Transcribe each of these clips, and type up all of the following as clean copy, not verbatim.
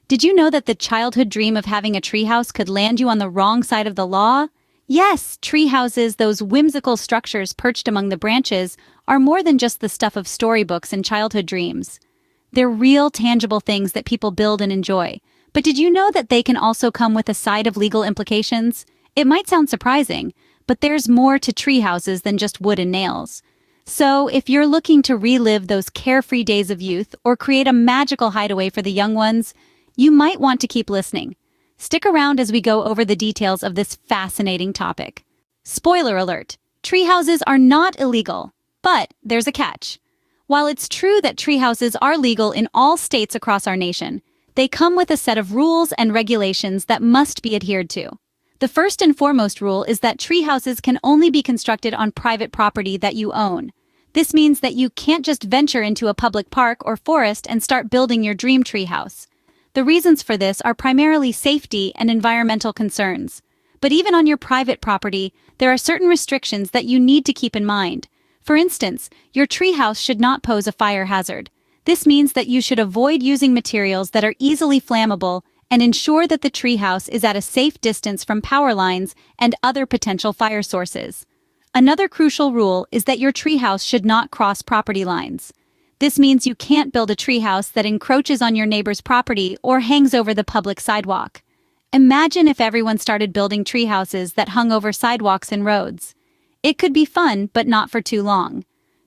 Did you know that the childhood dream of having a treehouse could land you on the wrong side of the law? Yes, treehouses, those whimsical structures perched among the branches, are more than just the stuff of storybooks and childhood dreams. They're real, tangible things that people build and enjoy. But did you know that they can also come with a side of legal implications? It might sound surprising, but there's more to treehouses than just wood and nails. So, if you're looking to relive those carefree days of youth or create a magical hideaway for the young ones, you might want to keep listening. Stick around as we go over the details of this fascinating topic. Spoiler alert: treehouses are not illegal, but there's a catch. While it's true that treehouses are legal in all states across our nation, they come with a set of rules and regulations that must be adhered to. The first and foremost rule is that treehouses can only be constructed on private property that you own. This means that you can't just venture into a public park or forest and start building your dream treehouse. The reasons for this are primarily safety and environmental concerns. But even on your private property, there are certain restrictions that you need to keep in mind. For instance, your treehouse should not pose a fire hazard. This means that you should avoid using materials that are easily flammable and ensure that the treehouse is at a safe distance from power lines and other potential fire sources. Another crucial rule is that your treehouse should not cross property lines. This means you can't build a treehouse that encroaches on your neighbor's property or hangs over the public sidewalk. Imagine if everyone started building treehouses that hung over sidewalks and roads. It could be fun, but not for too long.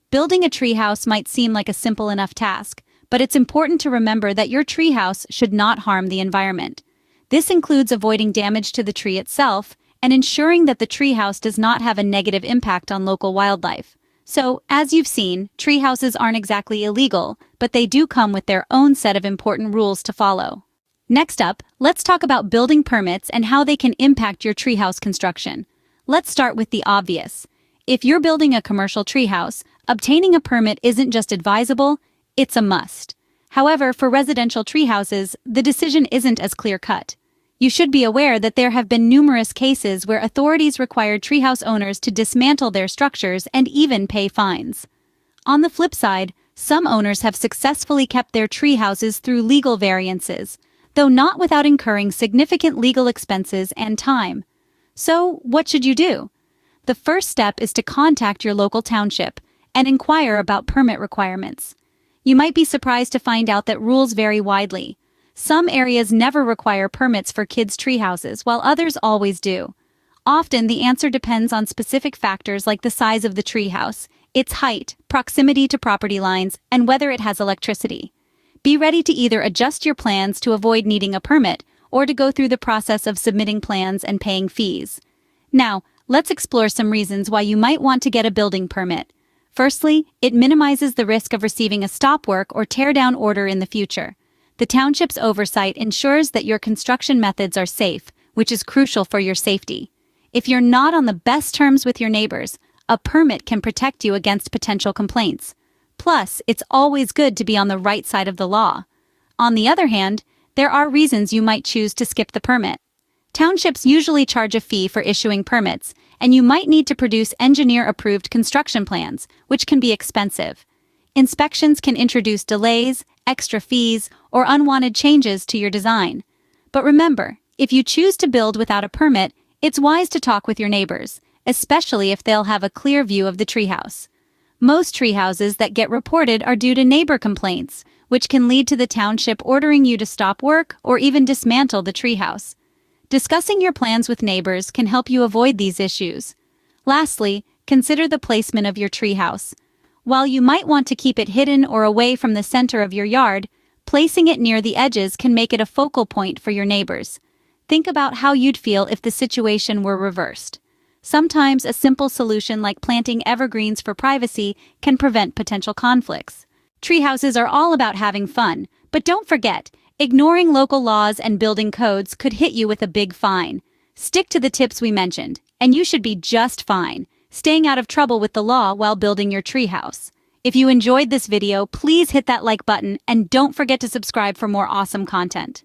Building a treehouse might seem like a simple enough task, but it's important to remember that your treehouse should not harm the environment. This includes avoiding damage to the tree itself and ensuring that the treehouse does not have a negative impact on local wildlife. So, as you've seen, treehouses aren't exactly illegal, but they do come with their own set of important rules to follow. Next up, let's talk about building permits and how they can impact your treehouse construction. Let's start with the obvious. If you're building a commercial treehouse, obtaining a permit isn't just advisable, it's a must. However, for residential treehouses, the decision isn't as clear-cut. You should be aware that there have been numerous cases where authorities required treehouse owners to dismantle their structures and even pay fines. On the flip side, some owners have successfully kept their treehouses through legal variances, though not without incurring significant legal expenses and time. So, what should you do? The first step is to contact your local township and inquire about permit requirements. You might be surprised to find out that rules vary widely. Some areas never require permits for kids' treehouses, while others always do. Often, the answer depends on specific factors like the size of the treehouse, its height, proximity to property lines, and whether it has electricity. Be ready to either adjust your plans to avoid needing a permit or to go through the process of submitting plans and paying fees. Now, let's explore some reasons why you might want to get a building permit. Firstly, it minimizes the risk of receiving a stop work or tear-down order in the future. The township's oversight ensures that your construction methods are safe, which is crucial for your safety. If you're not on the best terms with your neighbors, a permit can protect you against potential complaints. Plus, it's always good to be on the right side of the law. On the other hand, there are reasons you might choose to skip the permit. Townships usually charge a fee for issuing permits, and you might need to produce engineer-approved construction plans, which can be expensive. Inspections can introduce delays, extra fees, or unwanted changes to your design. But remember, if you choose to build without a permit, it's wise to talk with your neighbors, especially if they'll have a clear view of the treehouse. Most treehouses that get reported are due to neighbor complaints, which can lead to the township ordering you to stop work or even dismantle the treehouse. Discussing your plans with neighbors can help you avoid these issues. Lastly, consider the placement of your treehouse. While you might want to keep it hidden or away from the center of your yard, placing it near the edges can make it a focal point for your neighbors. Think about how you'd feel if the situation were reversed. Sometimes a simple solution like planting evergreens for privacy can prevent potential conflicts. Treehouses are all about having fun, but don't forget, ignoring local laws and building codes could hit you with a big fine. Stick to the tips we mentioned, and you should be just fine, staying out of trouble with the law while building your treehouse. If you enjoyed this video, please hit that like button and don't forget to subscribe for more awesome content.